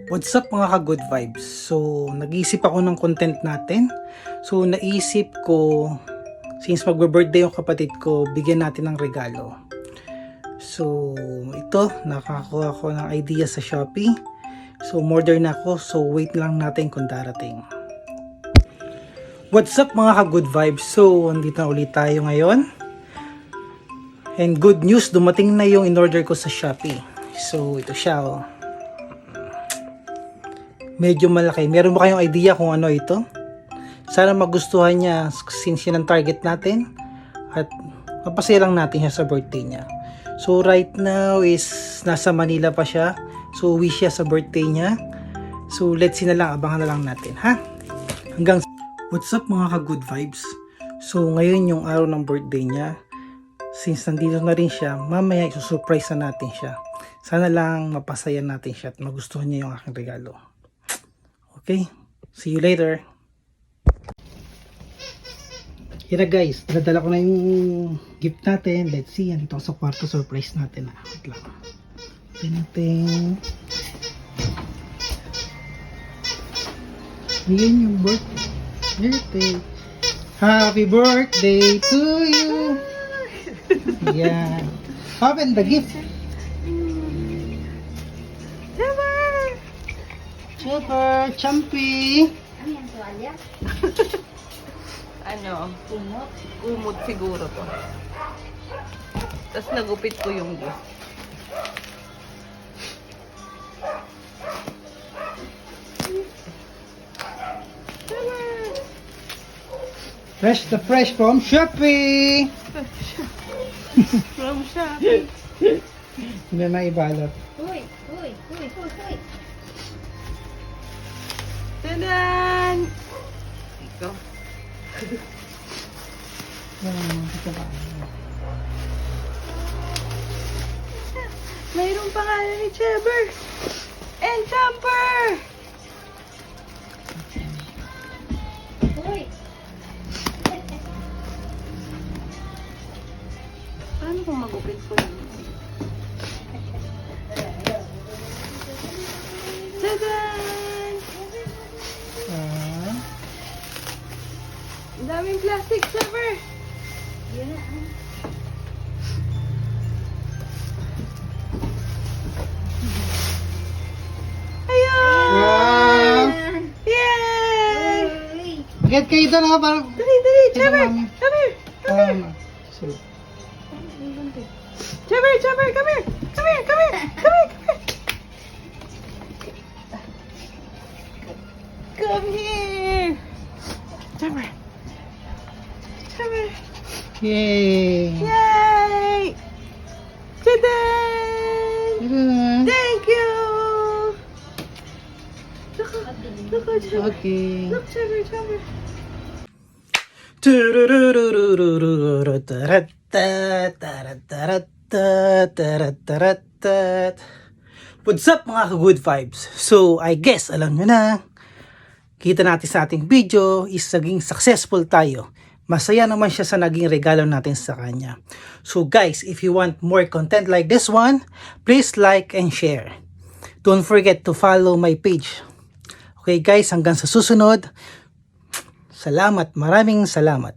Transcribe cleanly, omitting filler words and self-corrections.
What's up mga ka-good vibes? So, nag-iisip ako ng content natin. So, naisip ko, since magbe-birthday yung kapatid ko, bigyan natin ng regalo. So, ito, nakakuha ko ng idea sa Shopee. So, order na ako. So, wait lang natin kung darating. What's up mga ka-good vibes? So, andito na ulit tayo ngayon. And good news, dumating na yung in-order ko sa Shopee. So, ito siya oh. Medyo malaki. Meron ba kayong idea kung ano ito? Sana magustuhan niya since yun ang target natin. At mapasaya lang natin siya sa birthday niya. So right now is nasa Manila pa siya. So wish siya sa birthday niya. So let's see na lang. Abangan na lang natin. Ha? Hanggang what's up mga ka-good vibes? So ngayon yung araw ng birthday niya. Since nandito na rin siya, mamaya isusurprise na natin siya. Sana lang mapasaya natin siya at magustuhan niya yung aking regalo. Okay, see you later. Here guys, dala ko na yung gift natin. Let's see, andito sa kwarto, surprise natin. Wait lang. Ito natin. Yan yung birthday. Happy birthday to you. Yan. Open the gift. Super chumpy. Ano yan, tuwalya? Ano? Kumot? Kumot siguro to. Tapos nagupit ko yung gift. Fresh from Shopee. From Shopee. Hindi na ibalot. Uy. Tadan! Ito. Ito ba? Mayroong pangalan ni Trevor. And Jumper! Uy. Paano kung magupit ko yun? Tadan! Ang daming plastic, Trevor! Yun na. Ayun! Wow! Yay! Uy. Get kayo doon ha, parang... Dali, Trevor! Come here! So, Trevor, come here! Come here! Come here! Trevor! yay! Yay! Tada! Thank you! Look, Trevor. Okay. Look, Trevor. What's up mga ka-good vibes? So, I guess, alam nyo na, kita natin sa ating video is naging successful tayo. Masaya naman siya sa naging regalo natin sa kanya. So guys, if you want more content like this one, please like and share. Don't forget to follow my page. Okay guys, hanggang sa susunod. Salamat, maraming salamat.